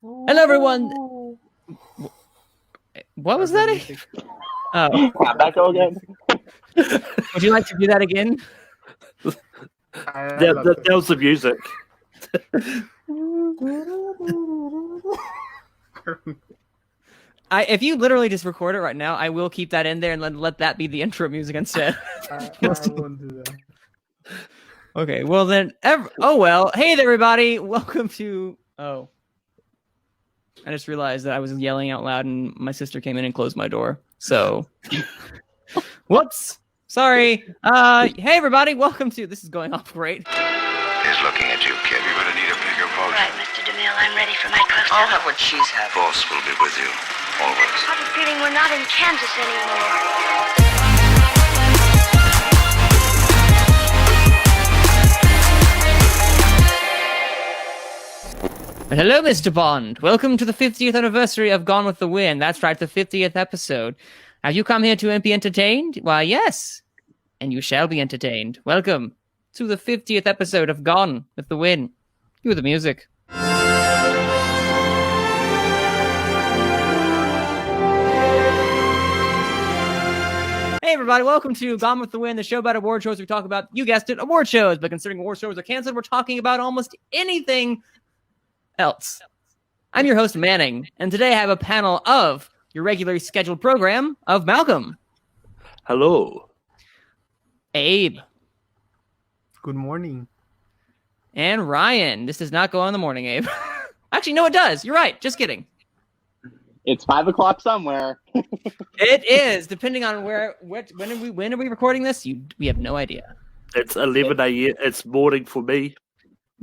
Hello, everyone. What was that? Oh, That go again? would you like to do that again? That was the music. If you literally just record it right now, I will keep that in there and let that be the intro music instead. I won't do that. Okay, well then, hey there, everybody, welcome to, I just realized that I was yelling out loud and my sister came in and closed my door, so, whoops, sorry, hey everybody, welcome to, this is going off great. He's looking at you, kid, you're gonna need a bigger boat. Right, Mr. DeMille, I'm ready for my close-up. I'll have what she's having. Boss will be with you, always. I have a feeling we're not in Kansas anymore. Hello, Mr. Bond. Welcome to the 50th anniversary of Gone with the Wind. That's right, the 50th episode. Have you come here to be entertained? Why, yes. And you shall be entertained. Welcome to the 50th episode of Gone with the Wind. Cue the music. Hey everybody, welcome to Gone with the Wind, the show about award shows. We talk about, you guessed it, award shows. But considering award shows are canceled, we're talking about almost anything else. I'm your host, Manning, and today I have a panel of your regularly scheduled program of Malcolm. Hello. Abe. Good morning. And Ryan. This does not go on in the morning, Abe. Actually, no, it does. You're right. Just kidding. It's 5 o'clock somewhere. It is, depending on when are we recording this? We have no idea. It's 11 a.m. It's morning for me.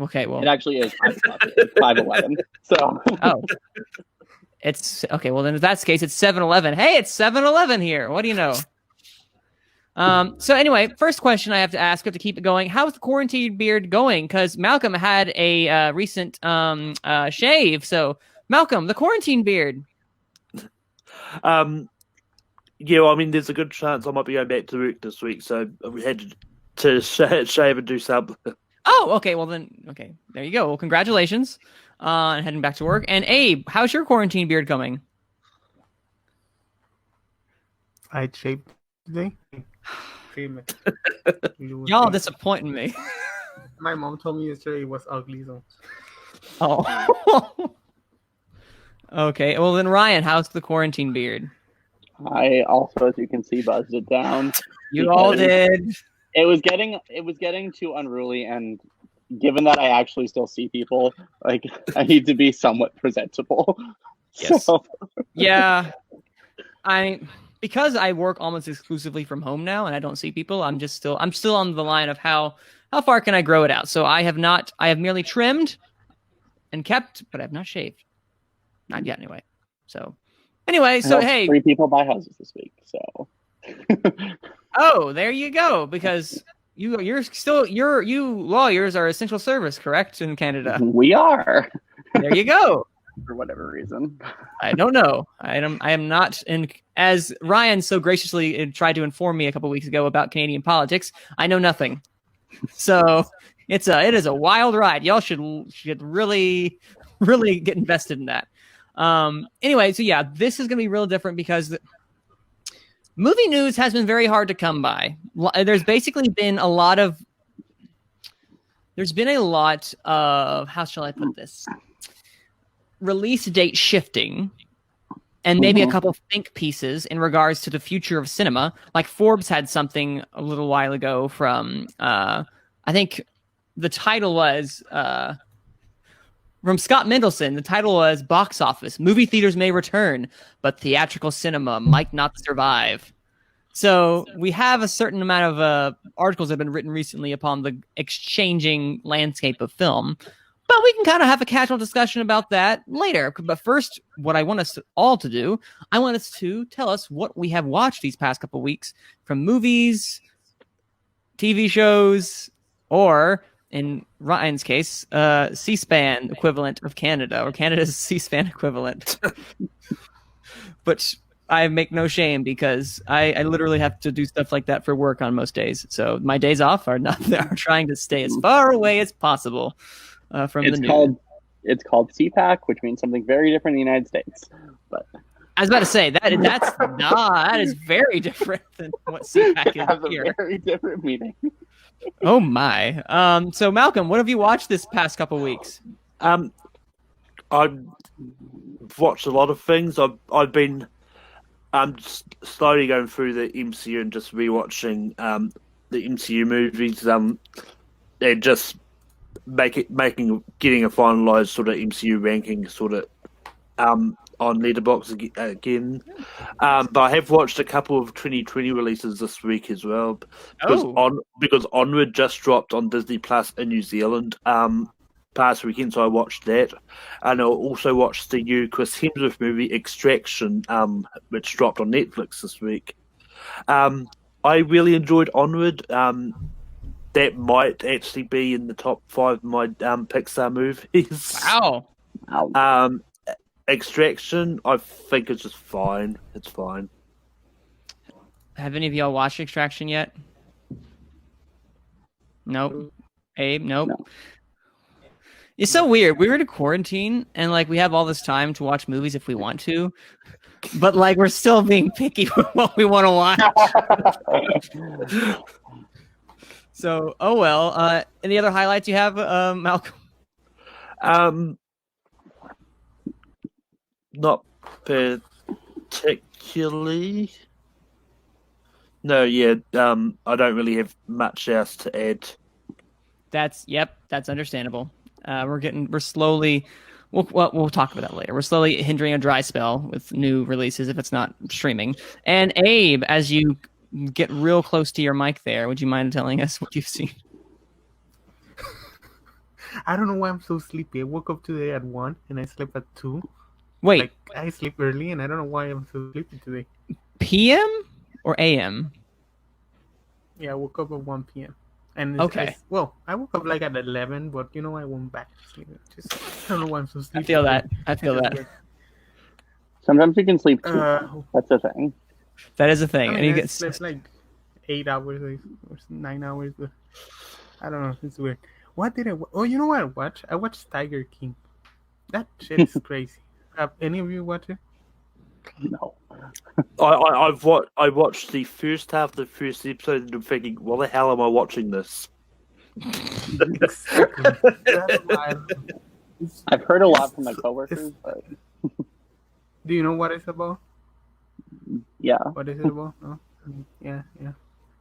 Okay, well, It actually is 5 o'clock. It's 5:11. So. oh, it's okay. Well, then in that case, it's 7-Eleven. Hey, it's 7-Eleven here. What do you know? So anyway, first question I have to ask, we have to keep it going. How's the quarantine beard going? Because Malcolm had a recent shave. So Malcolm, the quarantine beard. Yeah, well, I mean, there's a good chance I might be going back to work this week, so we had to shave and do something. Oh, okay. Well, then, okay. There you go. Well, congratulations on heading back to work. And Abe, how's your quarantine beard going? I shaved today. Y'all disappointing me. My mom told me yesterday it was ugly, so. Oh. Okay. Well, then, Ryan, how's the quarantine beard? I also, as you can see, buzzed it down. You all did. It was getting too unruly, and given that I actually still see people, like, I need to be somewhat presentable. Yes. So. Yeah. Because I work almost exclusively from home now and I don't see people, I'm still on the line of how far can I grow it out? So I have merely trimmed and kept, but I have not shaved. Not yet anyway. So anyway, so hey, 3 people buy houses this week, so. Oh, there you go. Because you lawyers are essential service, correct, in Canada? We are. There you go. For whatever reason. I don't know. I am not in. As Ryan so graciously tried to inform me a couple weeks ago about Canadian politics, I know nothing. So it is a wild ride. Y'all should really get invested in that. Anyway, so yeah, this is gonna be real different because movie news has been very hard to come by. There's basically been a lot of. How shall I put this? Release date shifting, and maybe a couple of think pieces in regards to the future of cinema. Like Forbes had something a little while ago from, I think the title was from Scott Mendelson. The title was "Box Office: Movie Theaters May Return, but Theatrical Cinema Might Not Survive." So we have a certain amount of articles that have been written recently upon the exchanging landscape of film. But we can kind of have a casual discussion about that later. But first, what I want us all to do, I want us to tell us what we have watched these past couple weeks from movies, TV shows, or in Ryan's case, C-SPAN equivalent of Canada, or Canada's C-SPAN equivalent. But I make no shame because I literally have to do stuff like that for work on most days. So my days off are trying to stay as far away as possible from the news. it's called CPAC, which means something very different in the United States. But I was about to say that is very different than what CPAC it has is a here. very different meaning. Oh my. So Malcolm, what have you watched this past couple weeks? I've watched a lot of things. I've been slowly going through the MCU and just rewatching the MCU movies. And just getting a finalized sort of MCU ranking sort of on Letterboxd again. But I have watched a couple of 2020 releases this week as well. Because Onward just dropped on Disney Plus in New Zealand past weekend, so I watched that. And I also watched the new Chris Hemsworth movie Extraction, which dropped on Netflix this week. I really enjoyed Onward. That might actually be in the top 5 of my Pixar movies. Wow. Extraction, I think it's just fine. It's fine. Have any of y'all watched Extraction yet? Nope. Abe, nope. No. It's so weird. We were in quarantine and like we have all this time to watch movies if we want to, but like we're still being picky with what we want to watch. So, oh well. Any other highlights you have, Malcolm? Not particularly. No, yeah. I don't really have much else to add. That's understandable. We're slowly. We'll talk about that later. We're slowly hindering a dry spell with new releases if it's not streaming. And Abe, as you get real close to your mic there, would you mind telling us what you've seen? I don't know why I'm so sleepy. I woke up today at 1 and I slept at 2. Wait, Like, I sleep early and I don't know why I'm so sleepy today. PM or AM? Yeah, I woke up at 1 p.m. And Okay. I woke up like at 11, but I went back to sleep. I don't know why I'm so sleepy. I feel that. Sometimes you can sleep too. That's a thing. That is a thing. I mean, and you I get slept like 8 hours or 9 hours, but I don't know. It's weird. What did I watch? Oh, you know what I watched? I watched Tiger King. That shit is crazy. Have any of you watched it? No. I watched the first half of the first episode and I'm thinking, why the hell am I watching this? Exactly. That's why I've heard a lot from my coworkers, but Do you know what it's about? yeah, What is it about? No? Yeah. Do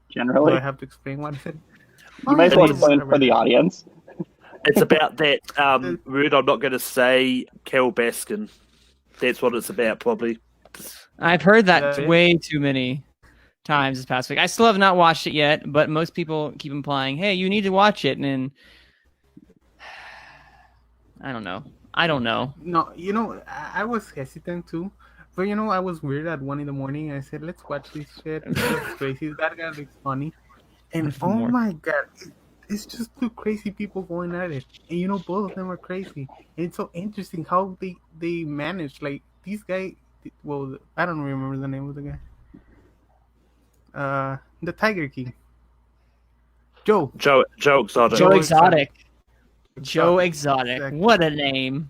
generally. I have to explain what it is? You might as well It is- explain for the audience. It's about that word I'm not going to say, Carol Baskin. That's what it's about, probably. I've heard that That is- way too many times this past week. I still have not watched it yet, but most people keep implying, "Hey, you need to watch it." And I don't know. No, I was hesitant too. But I was weird at 1 a.m. I said, let's watch this shit. It looks crazy. That guy looks funny. And oh my god, it's just two crazy people going at it. And both of them are crazy. And it's so interesting how they manage. Like, these guys, well, I don't remember the name of the guy. The Tiger King. Joe. Joe Exotic. Joe Joe Exotic. Joe Exotic. Exotic. Exactly. What a name.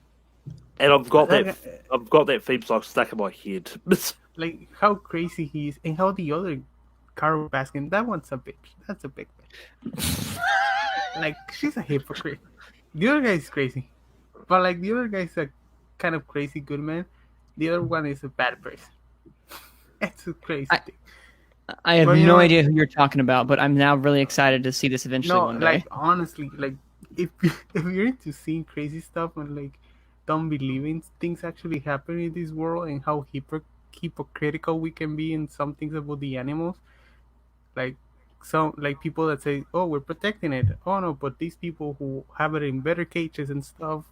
And I've got that theme song stuck in my head. Like, how crazy he is. And how the other Carol Baskin, that one's a bitch. That's a big bitch. Like, she's a hypocrite. The other guy's crazy. But, like, the other guy's a kind of crazy good man. The other one is a bad person. It's a crazy thing. I have Well, no idea who you're talking about, but I'm now really excited to see this eventually No, one day. like, honestly, like, if you're into seeing crazy stuff and, like, don't believing things actually happen in this world and how hypocritical we can be in some things about the animals, like, some, like, people that say, oh, we're protecting it. Oh, no, but these people who have it in better cages and stuff,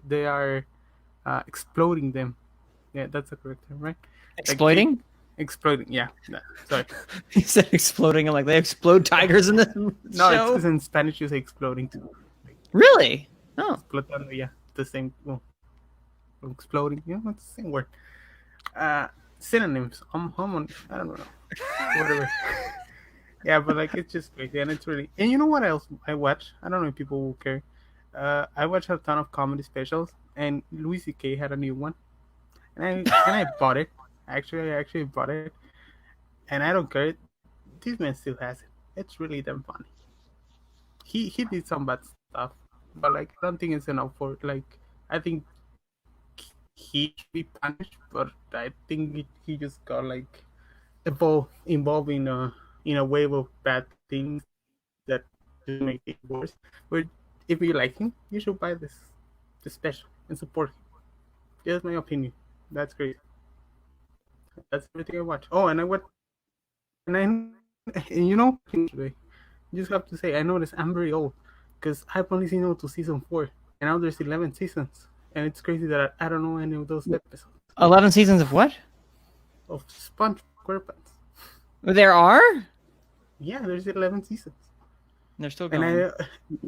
they are exploding them. Yeah, that's the correct term, right? Exploiting? Exploding, yeah. No, sorry. You said exploding. I'm like, they explode tigers in this No, show? it's in Spanish, you say exploding too. Really? Oh. Explotando, yeah, the same. Well, exploding, it's the same word. Synonyms. I don't know. Whatever. Yeah, but like, it's just crazy, and it's really. And you know what else I watch? I don't know if people will care. I watch a ton of comedy specials, and Louis C.K. had a new one, and I bought it. Actually, I actually bought it, and I don't care. This man still has it. It's really damn funny. He did some bad stuff, but like I don't think it's enough for like. I think he should be punished, but I think he just got like involved in a wave of bad things that just make it worse. But if you like him, you should buy the special and support him. Just my opinion. That's great. That's everything I watch. Oh, and I watch, and you know, today, you just have to say I noticed I'm very old because I've only seen up to season 4, and now there's 11 seasons, and it's crazy that I don't know any of those episodes 11 seasons of what? of SpongeBob SquarePants. There are? Yeah, there's 11 seasons. They're still And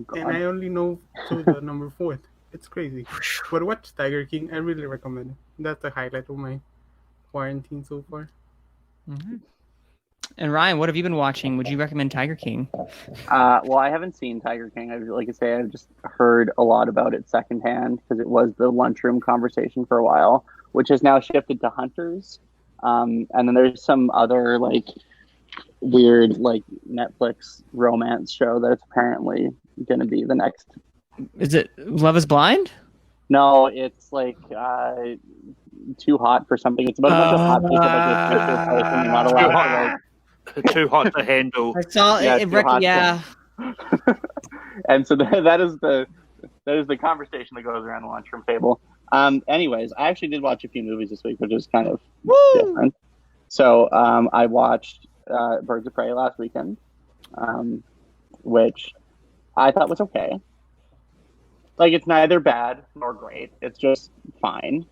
going. I only know to the number 4th. It's crazy. But watch Tiger King. I really recommend it. That's the highlight of my quarantine so far. Mm-hmm. And Ryan, what have you been watching? Would you recommend Tiger King? Well, I haven't seen Tiger King. Like I say, I've just heard a lot about it secondhand because it was the lunchroom conversation for a while, which has now shifted to Hunters. And then there's some other like weird like Netflix romance show that's apparently going to be the next. Is it Love is Blind? No, it's like Too Hot for Something. It's about a bunch of hot people that get pictures place and you're not allowed to like. Too hot to handle. I saw Yeah, it. too hot Yeah. And so that is the conversation that goes around the lunchroom table. Anyways, I actually did watch a few movies this week, which is kind of different. So I watched Birds of Prey last weekend, which I thought was okay. Like, it's neither bad nor great. It's just fine.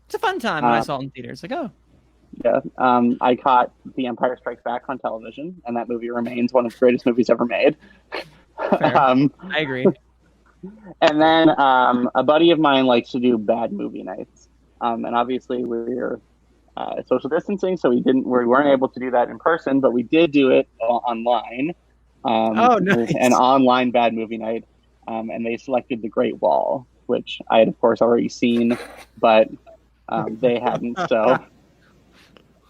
It's a fun time when I saw it in theaters. Like, oh. Yeah. I caught The Empire Strikes Back on television, and that movie remains one of the greatest movies ever made. I agree. And then a buddy of mine likes to do bad movie nights. And obviously we're social distancing, so we weren't able to do that in person, but we did do it online. Nice. An online bad movie night. And they selected The Great Wall, which I had, of course, already seen, but they hadn't. So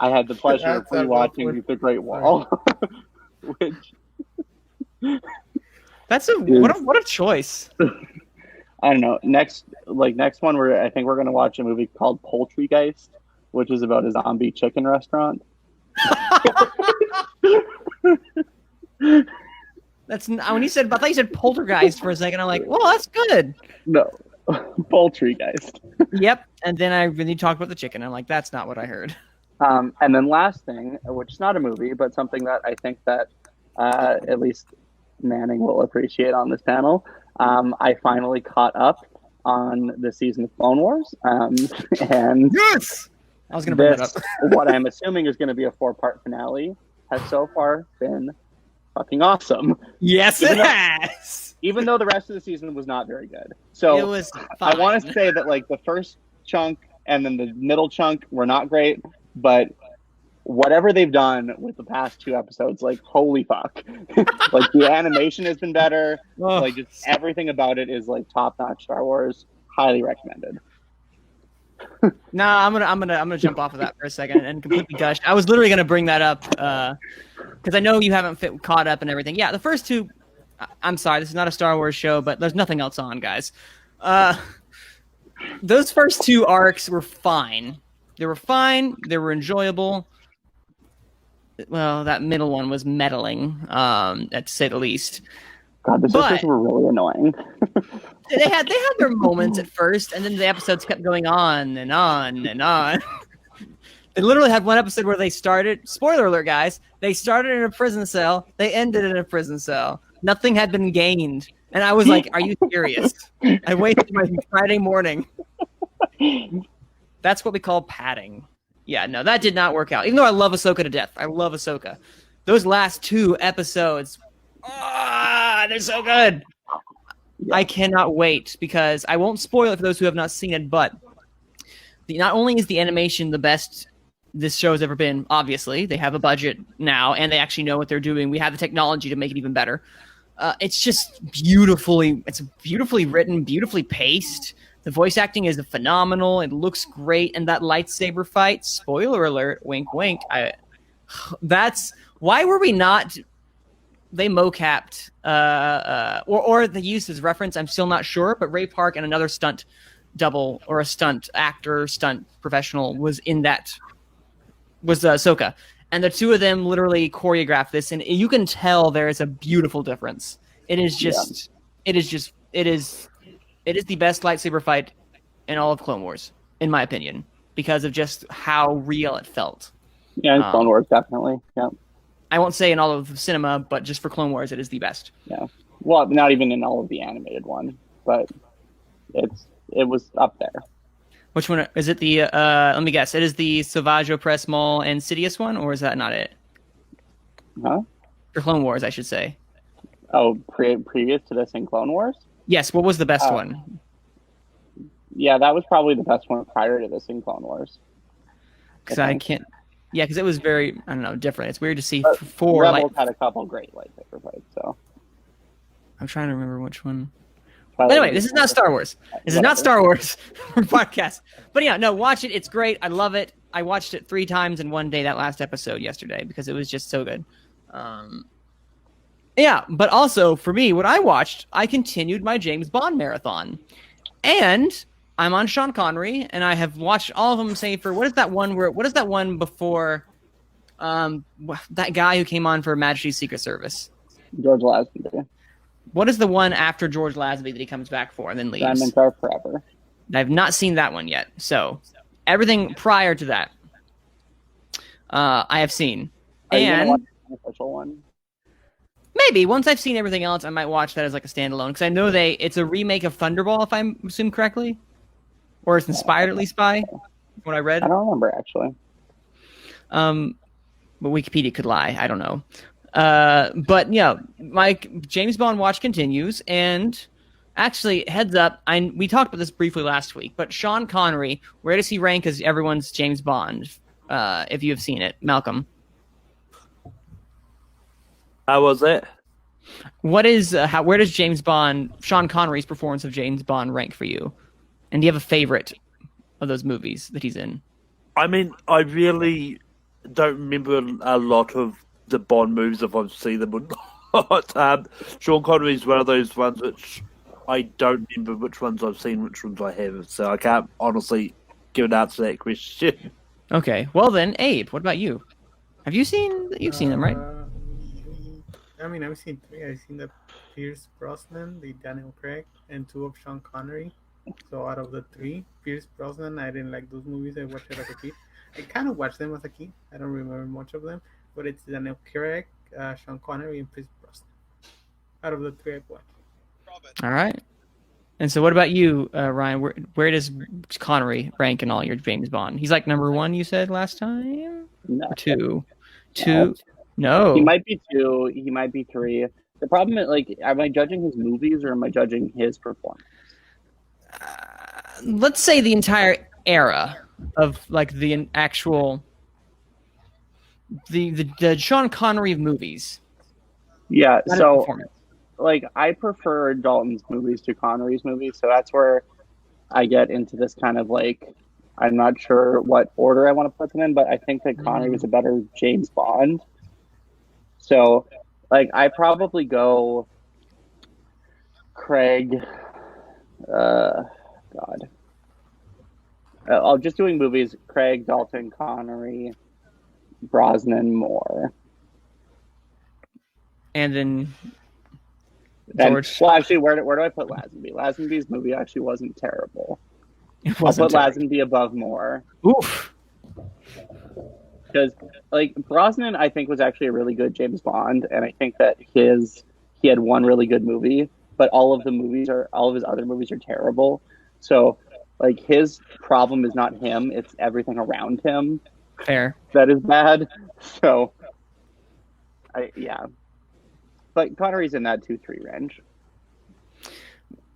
I had the pleasure of rewatching The Great Wall, which what a choice. I don't know. Next one, I think we're gonna watch a movie called Poultrygeist, which is about a zombie chicken restaurant. That's when you said. I thought you said Poltergeist for a second. I'm like, well, that's good. No, Poultrygeist. Yep. And then you talked about the chicken. I'm like, that's not what I heard. And then last thing, which is not a movie, but something that I think that at least Manning will appreciate on this panel. I finally caught up on the season of Clone Wars, and Yes. I was going to bring that up. what I'm assuming is going to be a 4-part finale has so far been fucking awesome. Yes, it has. Even though the rest of the season was not very good. So It was I fine. want to say that like the first chunk and then the middle chunk were not great, but whatever they've done with the past 2 episodes, like holy fuck. Like the animation has been better. Oh. Like just everything about it is like top-notch Star Wars. Highly recommended. Nah, I'm gonna jump off of that for a second and completely gush. I was literally gonna bring that up because I know you haven't caught up and everything. Yeah, the first 2. I'm sorry, this is not a Star Wars show, but there's nothing else on, guys. Those first 2 arcs were fine. They were fine. They were enjoyable. Well, that middle one was meddling, to say the least. God, the sisters were really annoying. They had their moments at first, and then the episodes kept going on and on and on. They literally had one episode where they started. Spoiler alert, guys! They started in a prison cell. They ended in a prison cell. Nothing had been gained, and I was like, "Are you serious?" I wasted my Friday morning. That's what we call padding. Yeah, no, that did not work out. Even though I love Ahsoka to death, I love Ahsoka. Those last 2 episodes, they're so good. I cannot wait because I won't spoil it for those who have not seen it, but not only is the animation the best this show has ever been, obviously, they have a budget now and they actually know what they're doing. We have the technology to make it even better. It's just it's beautifully written, beautifully paced. The voice acting is phenomenal. It looks great, and that lightsaber fight. Spoiler alert! Wink, wink. That's why were we not? They mocapped, or the use as reference. I'm still not sure, but Ray Park and another stunt double or a stunt actor, stunt professional was in that. Was Ahsoka, and the two of them literally choreographed this, and you can tell there is a beautiful difference. It is the best lightsaber fight in all of Clone Wars, in my opinion, because of just how real it felt. Yeah, in Clone Wars, definitely. Yeah. I won't say in all of cinema, but just for Clone Wars, it is the best. Yeah. Well, not even in all of the animated one, but it was up there. Which one is it? The let me guess. It is the Savage Opress Maul and Sidious one, or is that not it? Huh? For Clone Wars, I should say. Oh, previous to this in Clone Wars? Yes. What was the best one? Yeah, that was probably the best one prior to this in Clone Wars. Because I can't. Yeah, because it was very, I don't know, different. It's weird to see four. Rebels had a couple great lightsaber fights, so. I'm trying to remember which one. But anyway, this is not Star Wars. This is not Star Wars podcast. But yeah, no, watch it. It's great. I love it. I watched it 3 times in one day, that last episode yesterday, because it was just so good. Yeah, but also for me, what I watched, I continued my James Bond marathon. And I'm on Sean Connery, and I have watched all of them save for, what is that one before that guy who came on for Majesty's Secret Service? George Lazenby. What is the one after George Lazenby that he comes back for and then leaves? Diamonds Are Forever. I've not seen that one yet. So everything prior to that, I have seen. Are you gonna watch And the official one? maybe once I've seen everything else, I might watch that as like a standalone, because I know it's a remake of Thunderball, if I assume correctly, or it's inspired at least by what I read. I don't remember actually. But Wikipedia could lie. I don't know. But yeah, my James Bond watch continues, and actually, heads up, we talked about this briefly last week, but Sean Connery, where does he rank as everyone's James Bond? If you have seen it, Malcolm. How was it? What is where does Sean Connery's performance of James Bond rank for you? And do you have a favorite of those movies that he's in? I mean, I really don't remember a lot of the Bond movies if I've seen them or not. Sean Connery is one of those ones which I don't remember which ones I've seen, which ones I haven't. So I can't honestly give an answer to that question. Okay, well then, Abe, what about you? You've seen them, right? I mean, I've seen 3. I've seen the Pierce Brosnan, the Daniel Craig, and 2 of Sean Connery. So out of the 3, Pierce Brosnan, I didn't like those movies. I watched it as a kid. I kind of watched them as a kid. I don't remember much of them. But it's Daniel Craig, Sean Connery, and Pierce Brosnan. Out of the 3 I've watched. All right. And so what about you, Ryan? Where does Connery rank in all your James Bond? He's like number 1, you said last time? No. Or 2? 2? No. He might be 2. He might be 3. The problem is, like, am I judging his movies or am I judging his performance? Let's say the entire era of like the actual the Sean Connery of movies. Yeah, Not so performance. like I prefer Dalton's movies to Connery's movies, so that's where I get into this kind of like I'm not sure what order I want to put them in, but I think that Connery was a better James Bond. So like I probably go Craig God. I'm just doing movies. Craig, Dalton, Connery, Brosnan, Moore. And then And, George. well, actually, where do I put Lazenby? Lazenby's movie actually wasn't terrible. It I'll wasn't put Lazenby above Moore. Oof. Because, like, Brosnan, I think, was actually a really good James Bond, and I think that he had one really good movie, but all of his other movies are terrible. So, like, his problem is not him, it's everything around him Fair. that is bad. So, yeah. But Connery's in that 2-3 range.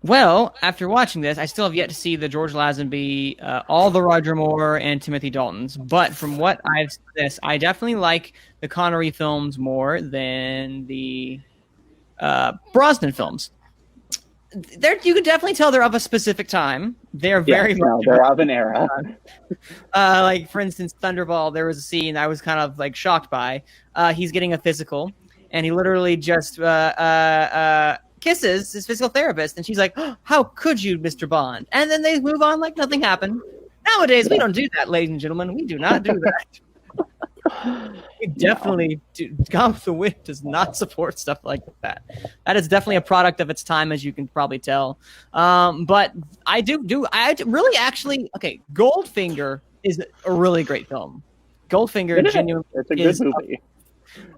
Well, after watching this, I still have yet to see the George Lazenby, all the Roger Moore, and Timothy Daltons. But from what I've seen, I definitely like the Connery films more than the Brosnan films. You can definitely tell they're of a specific time. They're very much they're of an era. like, for instance, Thunderball, there was a scene I was kind of like shocked by. He's getting a physical, and he literally just kisses his physical therapist, and she's like, oh, how could you, Mr. Bond? And then they move on like nothing happened. Nowadays, we don't do that, ladies and gentlemen. We do not do that. We definitely do. Gone with the Wind does not support stuff like that. That is definitely a product of its time, as you can probably tell. But I really actually, okay, Goldfinger is a really great film. Goldfinger genuinely it's a good movie.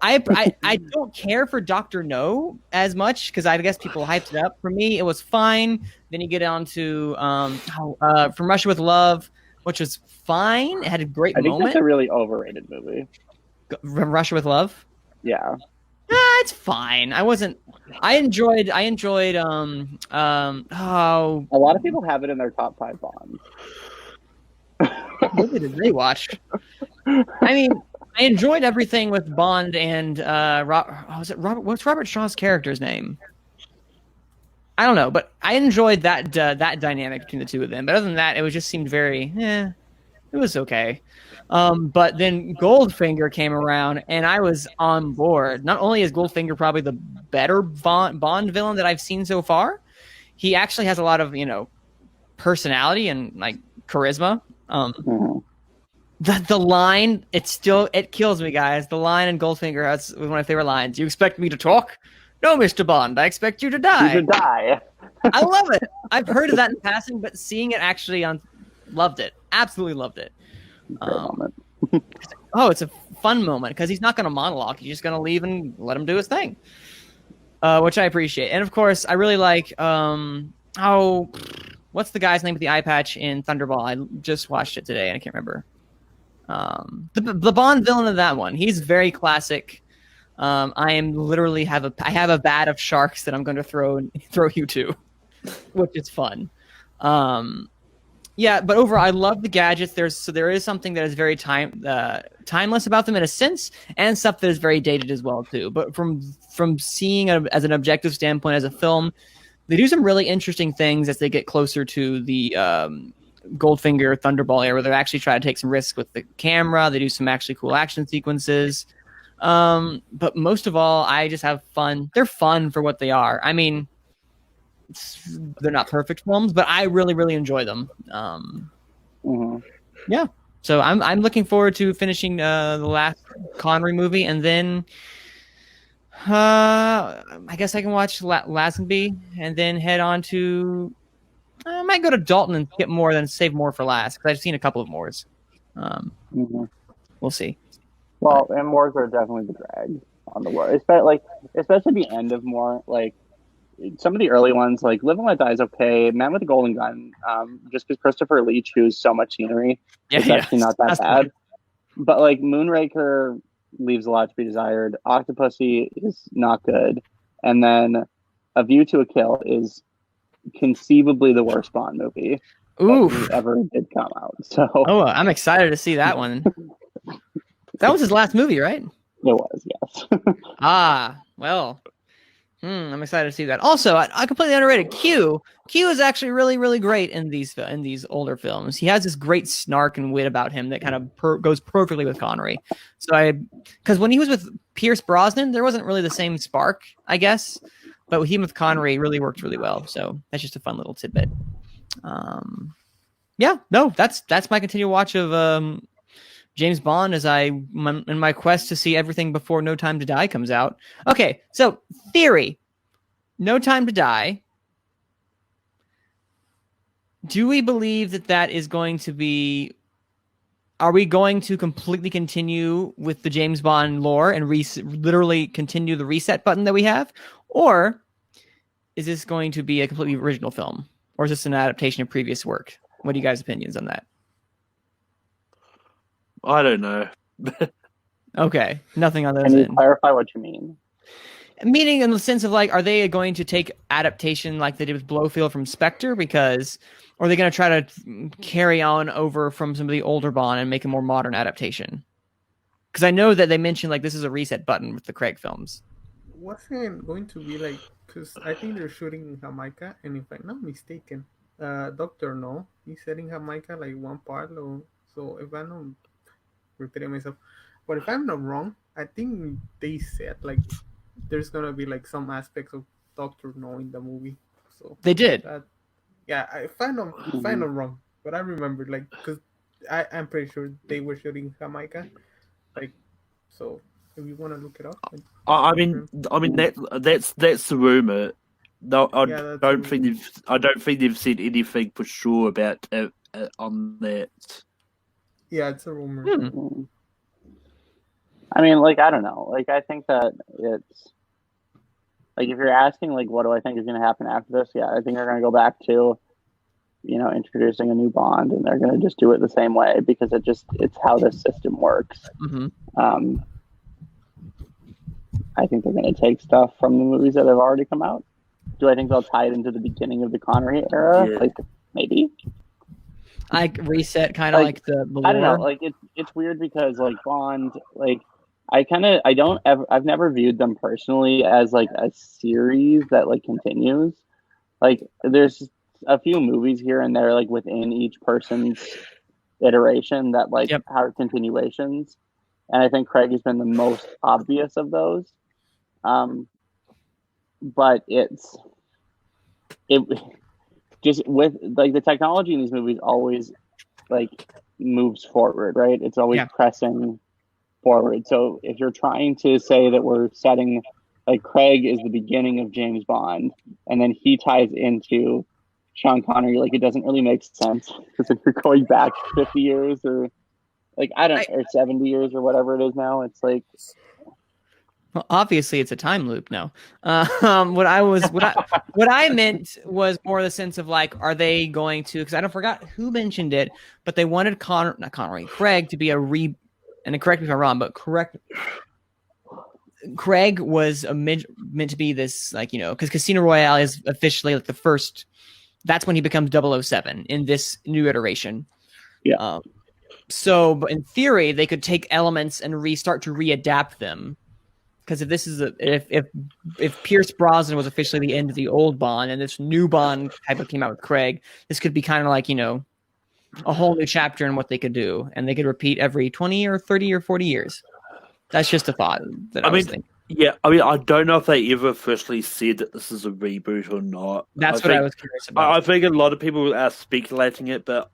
I don't care for Dr. No as much because I guess people hyped it up. For me, it was fine. Then you get on to From Russia with Love, which was fine. It had a great moment. I think that's a really overrated movie. From Russia with Love? Yeah. It's fine. I enjoyed a lot of people have it in their top 5 Bonds. What movie did they watch? I mean, I enjoyed everything with Bond and was it Robert? What's Robert Shaw's character's name? I don't know, but I enjoyed that dynamic between the two of them. But other than that, it just seemed very, it was okay. But then Goldfinger came around, and I was on board. Not only is Goldfinger probably the better Bond villain that I've seen so far, he actually has a lot of personality and like charisma. The line, it kills me, guys. The line in Goldfinger has one of my favorite lines. You expect me to talk? No, Mr. Bond, I expect you to die. You to die. I love it. I've heard of that in passing, but seeing it actually loved it. Absolutely loved it. It's a fun moment because he's not going to monologue. He's just going to leave and let him do his thing, which I appreciate. And of course, I really like what's the guy's name with the eye patch in Thunderball? I just watched it today and I can't remember. The Bond villain of that one. He's very classic. I have a bat of sharks that I'm going to throw you to, which is fun. But overall, I love the gadgets. There is something that is very timeless about them in a sense, and stuff that is very dated as well too. But from seeing it as an objective standpoint as a film, they do some really interesting things as they get closer to the Goldfinger Thunderball era, where they actually try to take some risks with the camera. They do some actually cool action sequences. But most of all, I just have fun. They're fun for what they are. I mean, they're not perfect films, but I really, really enjoy them. Yeah. So I'm looking forward to finishing the last Connery movie, and then I guess I can watch Lazenby, and then head on to. I might go to Dalton and get more, then save more for last because I've seen a couple of Moors. We'll see. Well, and Moors are definitely the drag on the war, especially the end of Moor. Like some of the early ones, like Live and Let Die is okay. Man with the Golden Gun, just because Christopher Lee chews so much scenery, it's actually not that bad. But like Moonraker leaves a lot to be desired. Octopussy is not good, and then A View to a Kill is conceivably the worst Bond movie that ever did come out. So, I'm excited to see that one. That was his last movie, right? It was, yes. Well, I'm excited to see that. Also, I completely underrated Q. Q is actually really, really great in these older films. He has this great snark and wit about him that kind of goes perfectly with Connery. So because when he was with Pierce Brosnan, there wasn't really the same spark, I guess. But with him with Connery really worked really well. So that's just a fun little tidbit. That's my continued watch of James Bond as in my quest to see everything before No Time to Die comes out. Okay, so theory. No Time to Die. Do we believe that is going to be... Are we going to completely continue with the James Bond lore and literally continue the reset button that we have? Or is this going to be a completely original film? Or is this an adaptation of previous work? What are you guys' opinions on that? I don't know. Okay, nothing on those. Can you clarify what you mean? Meaning in the sense of like, are they going to take adaptation like they did with Blofeld from Spectre? Or are they going to try to carry on over from some of the older Bond and make a more modern adaptation? Because I know that they mentioned like this is a reset button with the Craig films. wasn't going to be like, because I think they're shooting in Jamaica, and if I'm not mistaken, Doctor No, he's setting Jamaica like one part, or so if I'm not repeating myself, but if I'm not wrong, I think they said like there's gonna be like some aspects of Doctor No in the movie. So They did. that, yeah, if I'm not wrong, but I remember like because I'm pretty sure they were shooting Jamaica, like so. If you want to look it up, like, I mean, that's the rumor. No, Yeah, that's don't true. think I don't think they've said anything for sure about it, on that. Yeah, it's a rumor. I mean, like, I don't know. Like, I think that it's like if you're asking, like, what do I think is going to happen after this? Yeah, I think they're going to go back to, introducing a new Bond, and they're going to just do it the same way because it's how this system works. Mm-hmm. I think they're going to take stuff from the movies that have already come out. Do I think they'll tie it into the beginning of the Connery era? Yeah. Like, maybe. I reset kind of like the lore. I don't know. Like, it's weird because like Bond, like I've never viewed them personally as like a series that like continues. Like, there's a few movies here and there like within each person's iteration that like are continuations, and I think Craig has been the most obvious of those. But it just with like the technology in these movies always like moves forward, right? It's always pressing forward. So if you're trying to say that we're setting like Craig is the beginning of James Bond and then he ties into Sean Connery, like it doesn't really make sense because if you're going back 50 years or like or 70 years or whatever it is now, it's like. Well, obviously, it's a time loop now. What I meant was more the sense of like, are they going to? Because I don't forgot who mentioned it, but they wanted Craig to be and correct me if I'm wrong, but Craig was meant to be this like because Casino Royale is officially like the first. That's when he becomes 007 in this new iteration. Yeah. So, but in theory, they could take elements and start to readapt them. Because if this is if Pierce Brosnan was officially the end of the old Bond and this new Bond type of came out with Craig, this could be kind of like a whole new chapter in what they could do, and they could repeat every 20 or 30 or 40 years. That's just a thought that I was thinking. Yeah, I mean, I don't know if they ever officially said that this is a reboot or not. That's what I was curious about. I think a lot of people are speculating it, but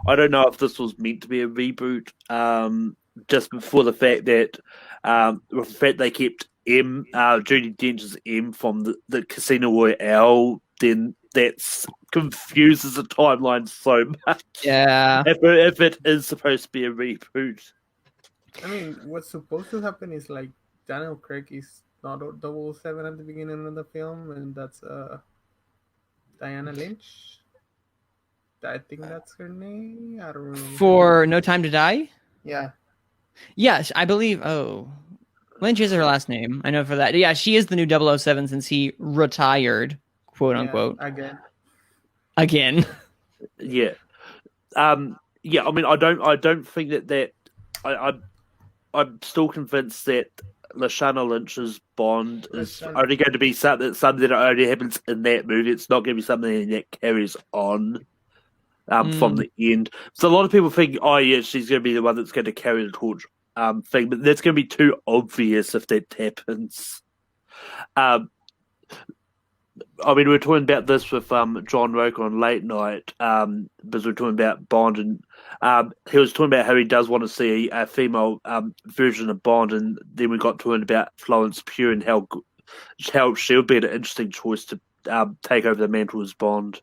I don't know if this was meant to be a reboot. Just for the fact that they kept Judi Dench's M from the Casino Royale, then that confuses the timeline so much. Yeah. If it is supposed to be a reboot. I mean, what's supposed to happen is like Daniel Craig is not 007 at the beginning of the film, and that's Diana Lynch. I think that's her name. I don't remember. For No Time to Die? Yeah. Yes, I believe. Oh, Lynch is her last name. I know for that. Yeah, she is the new 007 since he retired, quote unquote. Again. Yeah. Yeah. I mean, I don't think that. I'm still convinced that Lashana Lynch's Bond is only going to be something that only happens in that movie. It's not going to be something that carries on. From the end. So a lot of people think, oh yeah, she's going to be the one that's going to carry the torch thing, but that's going to be too obvious if that happens. I mean, we were talking about this with John Roker on Late Night, because we were talking about Bond, and he was talking about how he does want to see a female version of Bond, and then we got talking about Florence Pugh and how she would be an interesting choice to take over the mantle as Bond.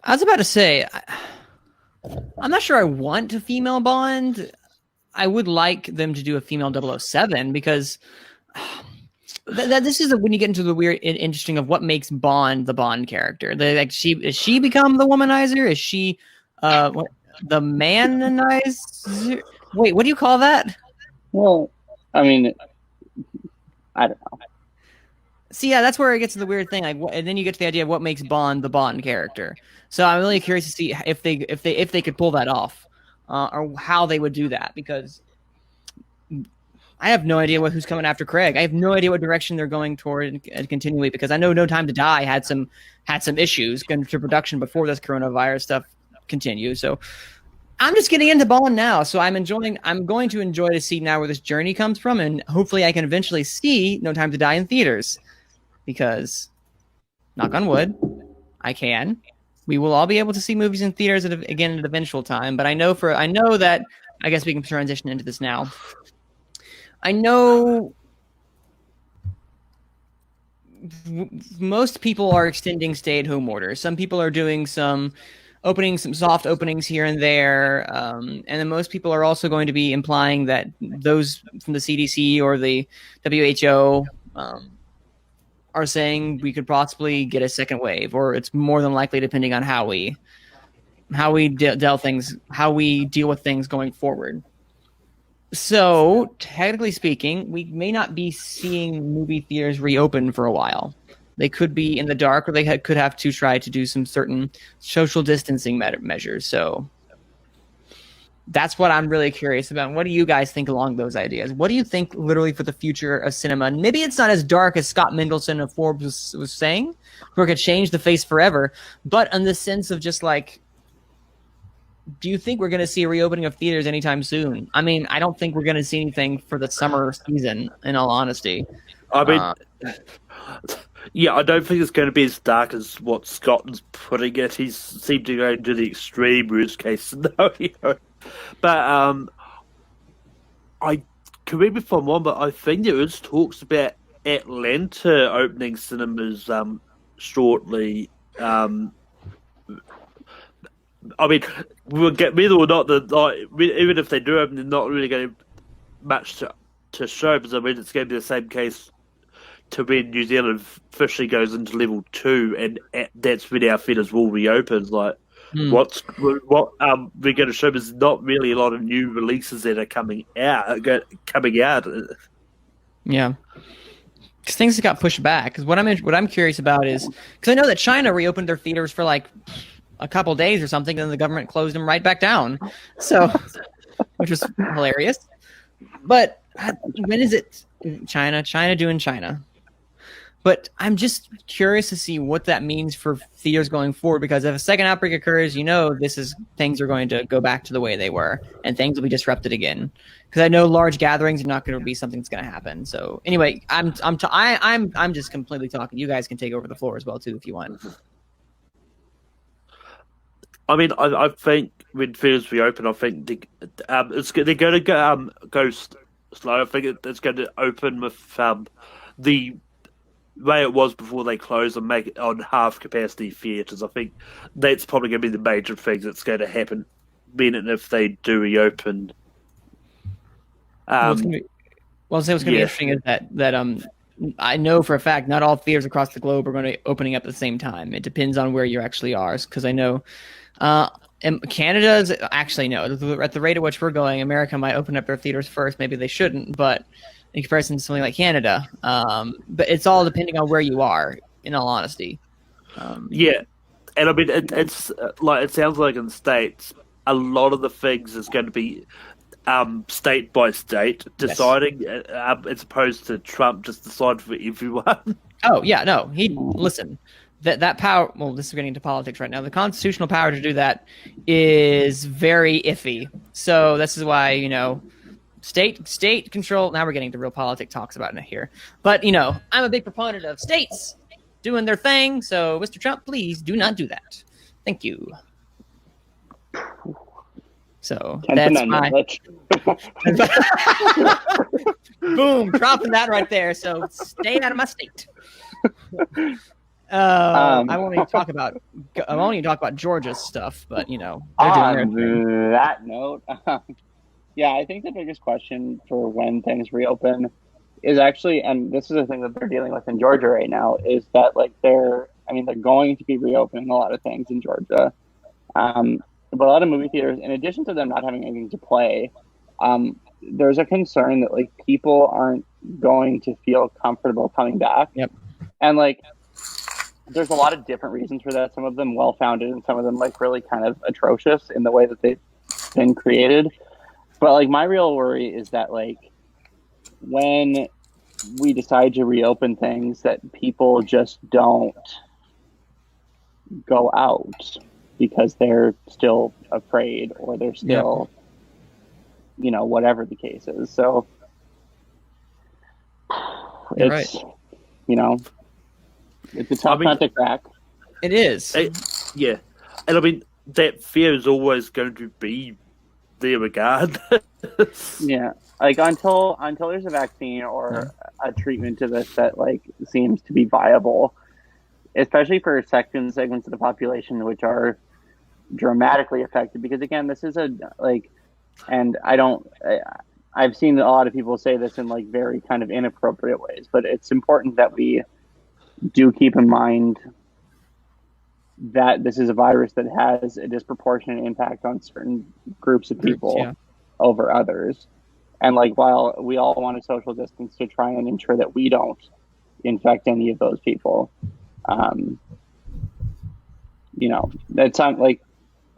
I was about to say, I'm not sure I want a female Bond. I would like them to do a female 007 because this is when you get into the weird and interesting of what makes Bond the Bond character. Is she become the womanizer? Is she the mananizer? Wait, what do you call that? Well, I mean, I don't know. See, yeah, that's where it gets to the weird thing. Like, and then you get to the idea of what makes Bond the Bond character. So I'm really curious to see if they could pull that off, or how they would do that. Because I have no idea who's coming after Craig. I have no idea what direction they're going toward continually, because I know No Time to Die had some issues going to production before this coronavirus stuff continues. So I'm just getting into Bond now. So I'm going to enjoy to see now where this journey comes from, and hopefully I can eventually see No Time to Die in theaters, because knock on wood, I can. We will all be able to see movies in theaters again at an eventual time. But I know that, I guess we can transition into this now. I know most people are extending stay-at-home orders. Some people are doing some soft openings here and there, and then most people are also going to be implying that those from the CDC or the WHO are saying we could possibly get a second wave, or it's more than likely, depending on how we deal with things going forward. So, technically speaking, we may not be seeing movie theaters reopen for a while. They could be in the dark, or they could have to try to do some certain social distancing measures. So, that's what I'm really curious about. What do you guys think along those ideas? What do you think literally for the future of cinema? And maybe it's not as dark as Scott Mendelson of Forbes was saying, where it could change the face forever, but in the sense of just like, do you think we're going to see a reopening of theaters anytime soon? I mean, I don't think we're going to see anything for the summer season, in all honesty. I mean, yeah, I don't think it's going to be as dark as what Scott is putting it. He seemed to go into the extreme worst case scenario. But I correct me if I'm wrong, but I think there is talks about Atlanta opening cinemas shortly. I mean, we'll get whether or not even if they do open, they're not really going to much to show, because I mean it's going to be the same case to when New Zealand officially goes into level 2, and that's when our theatres will reopen. Like what we're going to show is not really a lot of new releases that are coming out. Yeah. Because things got pushed back. Because what I'm curious about is, because I know that China reopened their theaters for like a couple days or something, and then the government closed them right back down. So, which was hilarious. But when is it China doing China? But I'm just curious to see what that means for theaters going forward, because if a second outbreak occurs, things are going to go back to the way they were, and things will be disrupted again. Because I know large gatherings are not going to be something that's going to happen. So anyway, I'm just completely talking. You guys can take over the floor as well too if you want. I mean, I think when theaters reopen, I think they're going to go slow. I think it's going to open with the way it was before they closed, and make it on half capacity theatres. I think that's probably going to be the major thing that's going to happen when and if they do reopen. What's going to be interesting is that I know for a fact not all theaters across the globe are going to be opening up at the same time. It depends on where you actually are, because I know Canada's actually no. At the rate at which we're going, America might open up their theaters first. Maybe they shouldn't, but in comparison to something like Canada, but it's all depending on where you are. In all honesty, yeah, and I mean it's like it sounds like in the States, a lot of the things is going to be state by state deciding, as opposed to Trump just deciding for everyone. Oh yeah, no, listen. That power. Well, this is getting into politics right now. The constitutional power to do that is very iffy. So this is why state control. Now we're getting to real politic talks about it here. But I'm a big proponent of states doing their thing. So Mr. Trump, please do not do that. Thank you. So that's my boom, dropping that right there. So stay out of my state. I won't even talk about Georgia's stuff, but they're doing their thing. That note, yeah, I think the biggest question for when things reopen is actually, and this is the thing that they're dealing with in Georgia right now, is that they're going to be reopening a lot of things in Georgia, but a lot of movie theaters, in addition to them not having anything to play, there's a concern that people aren't going to feel comfortable coming back. Yep. And there's a lot of different reasons for that. Some of them well-founded, and some of them really kind of atrocious in the way that they've been created. But my real worry is that when we decide to reopen things, that people just don't go out because they're still afraid or they're still, whatever the case is. So You're it's, right. it's a tough nut to crack. It is. Yeah. And I mean, that fear is always going to be there regardless. Yeah. Like until there's a vaccine or a treatment to this that like seems to be viable, especially for segments of the population which are dramatically affected. Because again, this is and I've seen a lot of people say this in like very kind of inappropriate ways, but it's important that we do keep in mind that this is a virus that has a disproportionate impact on certain groups of people over others. And like, while we all want to social distance to try and ensure that we don't infect any of those people, that's not like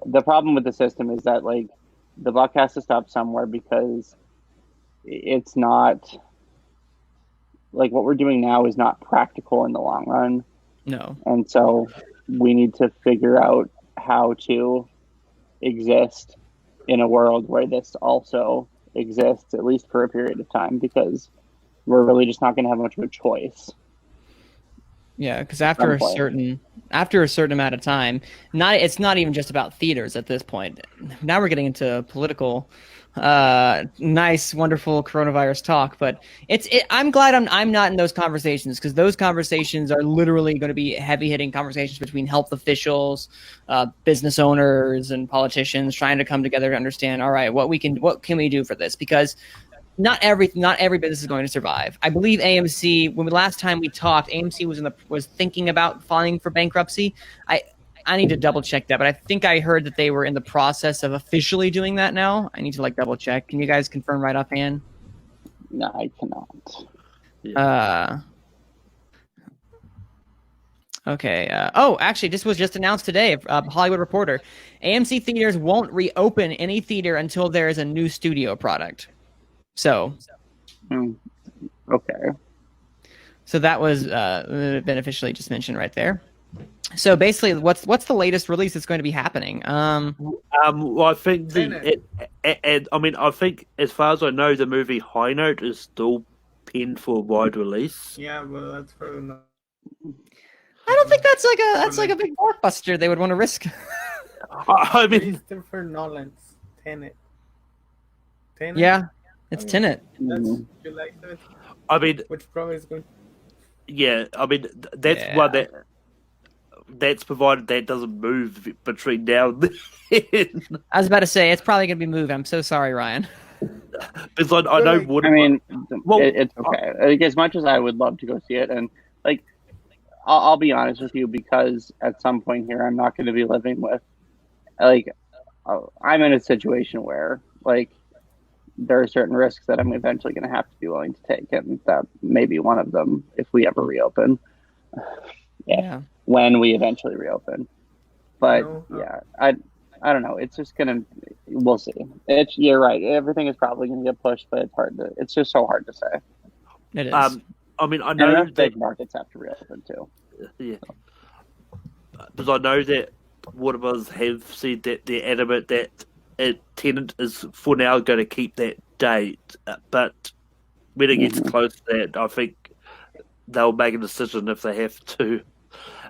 the problem with the system is that like the buck has to stop somewhere, because it's not like what we're doing now is not practical in the long run. No. And so we need to figure out how to exist in a world where this also exists, at least for a period of time, because we're really just not going to have much of a choice. Yeah, because after a certain amount of time, it's not even just about theaters at this point. Now we're getting into political, nice, wonderful coronavirus talk. But I'm glad I'm not in those conversations, because those conversations are literally going to be heavy hitting conversations between health officials, business owners, and politicians trying to come together to understand. All right, what can we do for this? Because not every business is going to survive. I believe AMC, when last time we talked, AMC was thinking about filing for bankruptcy. I need to double check that, but I think I heard that they were in the process of officially doing that now. I need to double check. Can you guys confirm right offhand? No, I cannot. Okay. Actually, this was just announced today. Hollywood Reporter. AMC theaters won't reopen any theater until there is a new studio product. So, okay. So that was beneficially just mentioned right there. So basically, what's the latest release that's going to be happening? Well, I think I think as far as I know, the movie High Note is still pinned for a wide release. Yeah, well, that's for. I don't think that's like a big blockbuster they would want to risk. I mean, Christopher Nolan's Tenet. Yeah. It's Tenet. That's July 7th. I mean, which probably is going. Yeah, I mean that's one that's provided that doesn't move between now and then. I was about to say it's probably going to be moved. I'm so sorry, Ryan. Because I know what. I mean, it's okay. Like, as much as I would love to go see it, and like, I'll be honest with you, because at some point here, I'm not going to be living with, like, I'm in a situation where like, there are certain risks that I'm eventually going to have to be willing to take, and that may be one of them if we ever reopen. When we eventually reopen. But I don't know. It's just gonna. We'll see. You're right. Everything is probably going to get pushed, but it's just so hard to say. It is. I mean, I know that big markets have to reopen too. Yeah, because I know that Warner Bros. Have said that they're adamant that Tenet is for now going to keep that date, but when it gets close to that, I think they'll make a decision if they have to.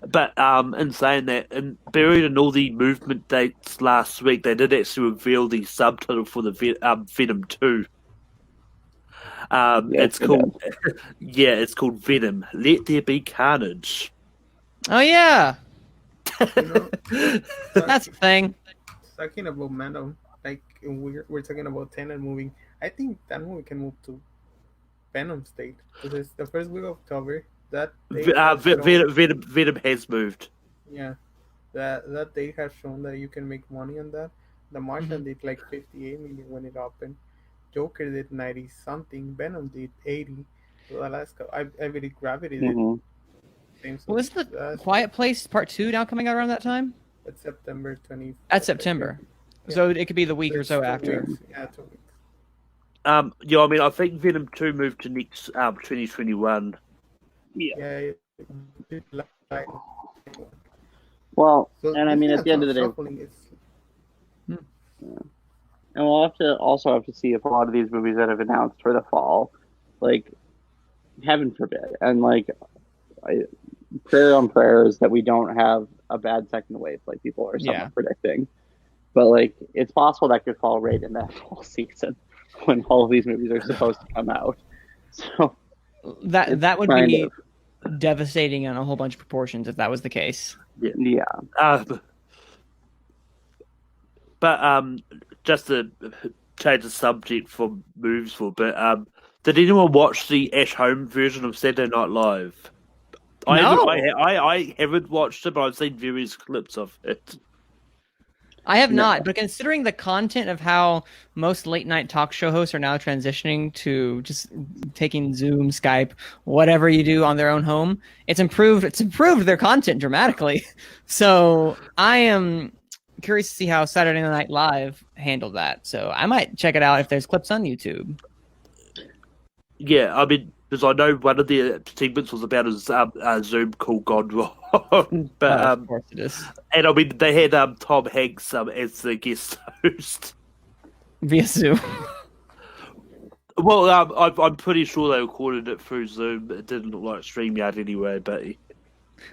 But in saying that, and buried in all the movement dates last week, they did actually reveal the subtitle for the Venom 2. It's called it's called Venom. Let There Be Carnage. Oh yeah, that's the thing. Talking about Venom, like we're talking about Tenet moving. I think that movie can move to Venom State, because it's the first week of October. That Venom has moved. Yeah, that they have shown that you can make money on that. The Martian did like 58 million when it opened. Joker did 90 something. Venom did 80. So Alaska, I believe Gravity did. Was the Quiet Place Part 2 now coming out around that time? It's September 20. That's September. Yeah. So it could be the week or so after. Weeks. Yeah, 2 weeks. Yeah, I mean, I think Venom 2 moved to next 2021. Yeah. Like, Well, so and I mean, at the end of the day, shuffling is. and we'll also have to see if a lot of these movies that have announced for the fall, like, heaven forbid, and like, prayer on prayers that we don't have a bad second wave like people are somewhat predicting. But like, it's possible that could fall right in that fall season when all of these movies are supposed to come out. So that would be devastating on a whole bunch of proportions if that was the case. Yeah. But just to change the subject from movies for a bit, did anyone watch the at-home version of Saturday Night Live? No. I haven't watched it, but I've seen various clips of it. I have not, but considering the content of how most late-night talk show hosts are now transitioning to just taking Zoom, Skype, whatever you do on their own home, it's improved their content dramatically. So I am curious to see how Saturday Night Live handled that. So I might check it out if there's clips on YouTube. Yeah, I mean, because I know one of the segments was about a Zoom call gone wrong. But of course it is. And I mean, they had Tom Hanks as the guest host via Zoom. Well, I'm pretty sure they recorded it through Zoom. It didn't look like StreamYard anyway. But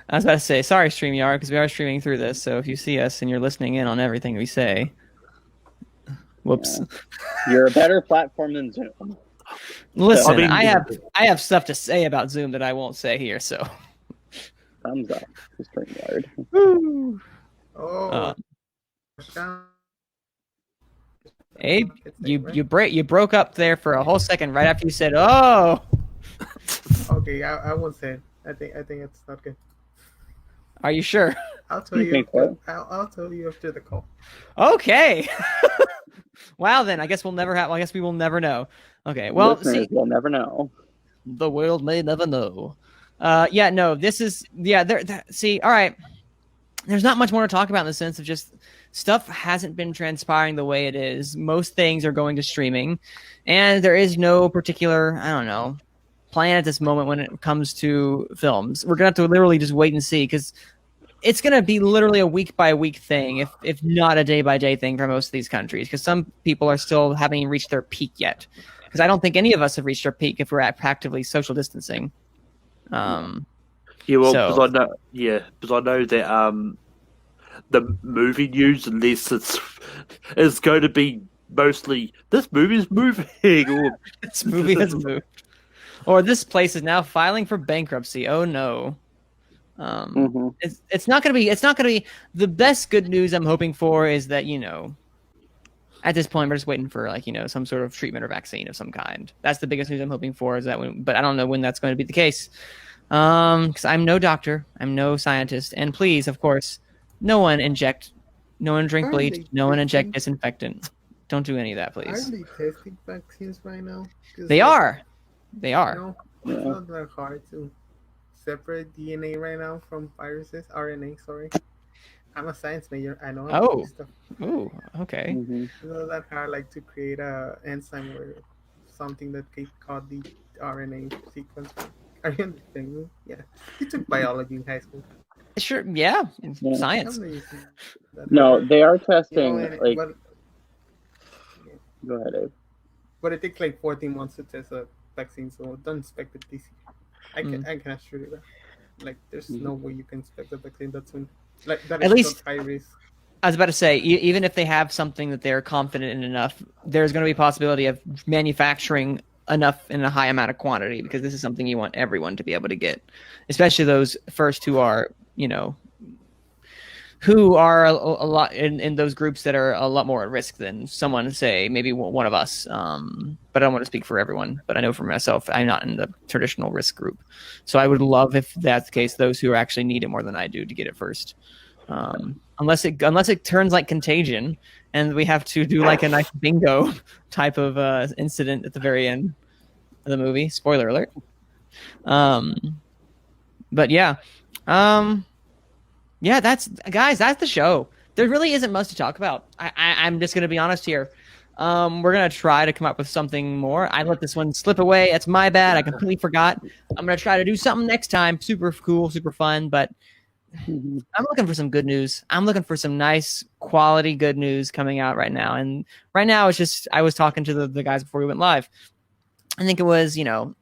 I was about to say, sorry, StreamYard, because we are streaming through this. So if you see us and you're listening in on everything we say, whoops. Yeah. You're a better platform than Zoom. Listen, so, I have stuff to say about Zoom that I won't say here. So thumbs up to StreamYard. Woo. Oh. Abe, you broke up there for a whole second right after you said, "Oh." Okay, I won't say it. I think it's not good. Are you sure? I'll tell you. I'll tell you after the call. Okay. Wow. Then I guess we will never know. Okay. Well, listeners will never know. The world may never know. Yeah. No. This is. Yeah. See. All right. There's not much more to talk about in the sense of just stuff hasn't been transpiring the way it is. Most things are going to streaming, and there is no particular, I don't know, plan at this moment when it comes to films. We're gonna have to literally just wait and see, because it's gonna be literally a week by week thing, if not a day by day thing for most of these countries, because some people are still haven't even reached their peak yet. Because I don't think any of us have reached our peak if we're at practically social distancing. Yeah, well, because I know that the movie news, unless it's going to be mostly this movie's moving, or this movie has moved, or this place is now filing for bankruptcy. Oh no! It's not going to be the best good news I'm hoping for is that, at this point we're just waiting for some sort of treatment or vaccine of some kind. That's the biggest news I'm hoping for, is that but I don't know when that's going to be the case. Because I'm no doctor, I'm no scientist, and please, of course, no one drink bleach, no one inject disinfectant. Don't do any of that, please. Are they testing vaccines right now? They are. It's not that hard to separate DNA right now from viruses. RNA, sorry. I'm a science major. I know how to do stuff. Oh, okay. It's not that hard, to create a enzyme or something that can code the RNA sequence. Are you understanding me? Yeah. You took biology in high school. Sure, yeah. Science. No, they are testing, Go ahead, Abe. But it takes 14 months to test a vaccine, so don't expect it this year. I can assure you that. There's no way you can expect a vaccine that's that at least high risk. I was about to say, even if they have something that they're confident in enough, there's going to be a possibility of manufacturing enough in a high amount of quantity, because this is something you want everyone to be able to get, especially those first who are, who are a lot in those groups that are a lot more at risk than someone, say, maybe one of us. But I don't want to speak for everyone, but I know for myself, I'm not in the traditional risk group. So I would love, if that's the case, those who actually need it more than I do to get it first. Unless it turns like Contagion and we have to do a nice bingo type of incident at the very end of the movie. Spoiler alert. But yeah. Yeah, that's the show. There really isn't much to talk about. I'm just going to be honest here. We're gonna try to come up with something more. I let this one slip away. That's my bad. I completely forgot. I'm gonna try to do something next time. Super cool, super fun. But Mhm. I'm looking for some good news. I'm looking for some nice quality good news coming out right now. And right now it's just I was talking to the guys before we went live. I think it was, I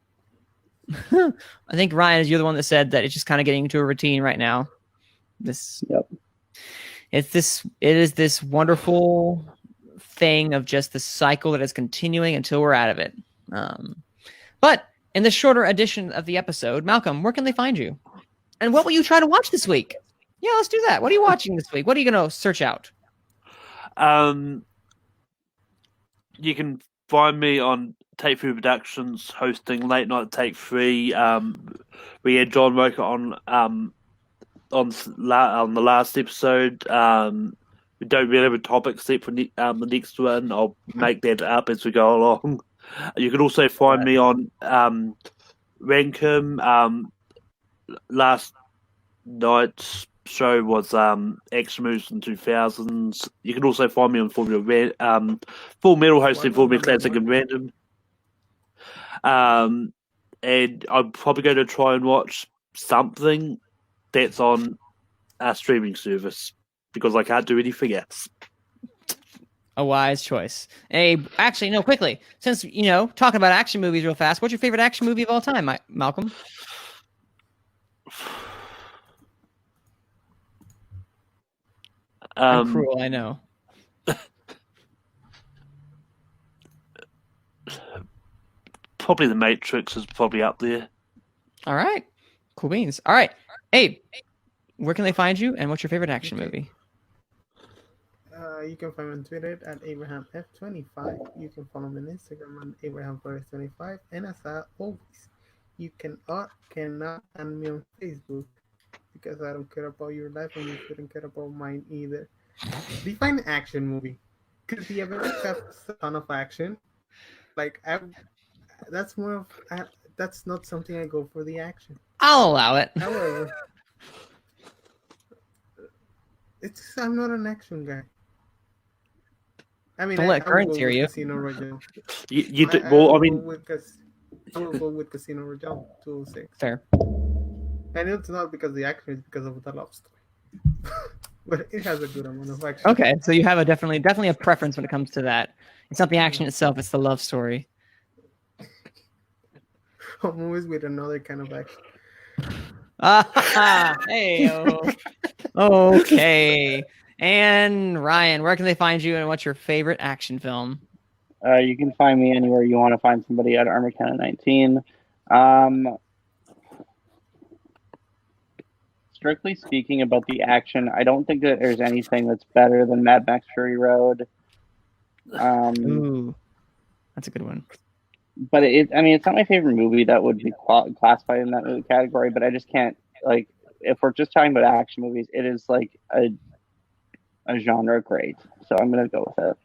think Ryan, you're the one that said that it's just kind of getting into a routine right now. Yep. It is this wonderful thing of just the cycle that is continuing until we're out of it. But in the shorter edition of the episode, Malcolm, where can they find you? And what will you try to watch this week? Yeah, let's do that. What are you watching this week? What are you going to search out? You can find me on Take 3 Productions hosting Late Night Take 3. We had John Roker on the last episode. We don't really have a topic set for the next one. I'll make that up as we go along. You can also find me on Rankum. Last night's show was Action Moves in 2000s. You can also find me on Full Metal hosting Full Metal Classic and Random. And I'm probably going to try and watch something that's on a streaming service because I can't do anything else. A wise choice. Actually, no, quickly. Since, talking about action movies real fast, what's your favorite action movie of all time, Malcolm? I'm cruel, I know. Probably The Matrix is probably up there. All right. Cool beans. All right. Abe, where can they find you, and what's your favorite action movie? You can find me on Twitter at AbrahamF25. You can follow me on Instagram on AbrahamFlores25. And as always, you cannot add me on Facebook because I don't care about your life and you shouldn't care about mine either. Define action movie. Because the America has a ton of action. That's not something I go for the action. I'll allow it. However, I'm not an action guy. I mean, Don't let currents hear you. Casino Royale. I will go with Casino Royale 206. Fair. And it's not because of the action; it's because of the love story. But it has a good amount of action. Okay, so you have definitely a preference when it comes to that. It's not the action itself; it's the love story. Movies with another kind of action. Hey. Okay. And Ryan, where can they find you, and what's your favorite action film? You can find me anywhere you want to find somebody at Armor Cannon 19. Strictly speaking about the action, I don't think that there's anything that's better than Mad Max Fury Road. Ooh, that's a good one. But it's not my favorite movie that would be classified in that movie category. But I just can't, if we're just talking about action movies, it is like a genre great. So I'm gonna go with it.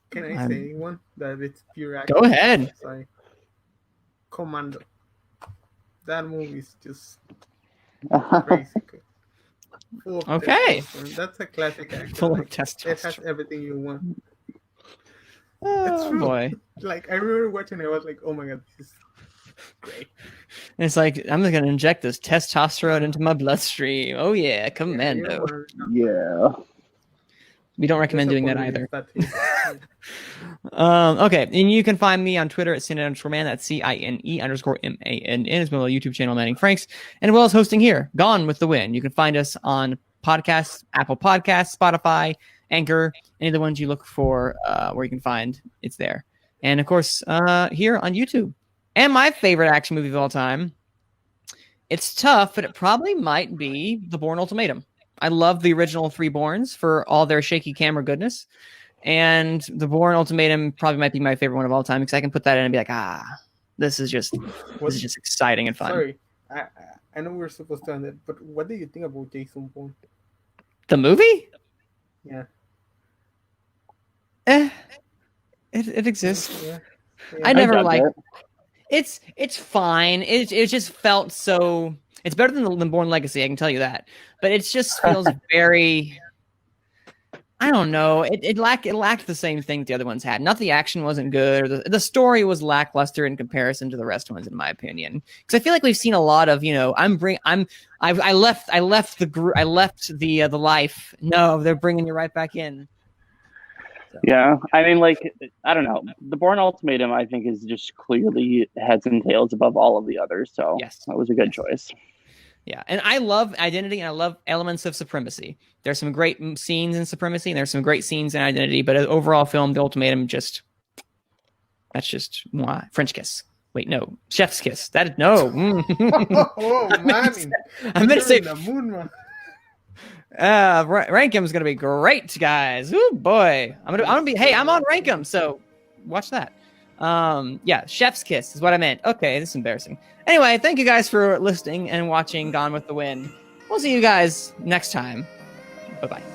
Can I say one that it's pure action? Go ahead. Sorry. Commando. That movie is just crazy good. Okay. That's a classic action. Full of testosterone. It has everything you want. Oh boy. I remember watching it, I was like, oh my god, this is great. And it's like, I'm going to inject this testosterone into my bloodstream. Oh yeah, Commando. Yeah. We don't recommend doing that either. Okay, and you can find me on Twitter at Cine_Man. That's CINE_MANN. As well as YouTube channel Manning Franks, and as well as hosting here, Gone with the Wind. You can find us on podcasts, Apple Podcasts, Spotify, Anchor, any of the ones you look for where you can find it's there. And of course, here on YouTube. And my favorite action movie of all time. It's tough, but it probably might be The Bourne Ultimatum. I love the original Three Bournes for all their shaky camera goodness. And The Bourne Ultimatum probably might be my favorite one of all time because I can put that in and be like, this is just exciting and fun. Sorry, I know we're supposed to end it, but what do you think about Jason Bourne? The movie? Yeah. It exists. Yeah. I never liked it. It's fine. It just felt so. It's better than the Bourne Legacy, I can tell you that. But it just feels very. I don't know. It lacked the same thing the other ones had. Not the action wasn't good, or the story was lackluster in comparison to the rest ones, in my opinion. Because I feel like we've seen a lot of, I left the life. No, they're bringing you right back in. So. Yeah, I mean, like, I don't know. The Bourne Ultimatum, I think, is just clearly heads and tails above all of the others. So yes, that was a good choice. Yeah, and I love Identity, and I love elements of Supremacy. There's some great scenes in Supremacy, and there's some great scenes in Identity, but as overall film, The Ultimatum, that's just French kiss. Wait, no, Chef's kiss. No. Oh man! I'm gonna say the moon, man. Rankem's gonna be great, guys. Oh boy, I'm gonna be. Hey, I'm on Rankem, so watch that. Yeah, Chef's kiss is what I meant. Okay, this is embarrassing. Anyway, thank you guys for listening and watching Gone with the Wind. We'll see you guys next time. Bye-bye.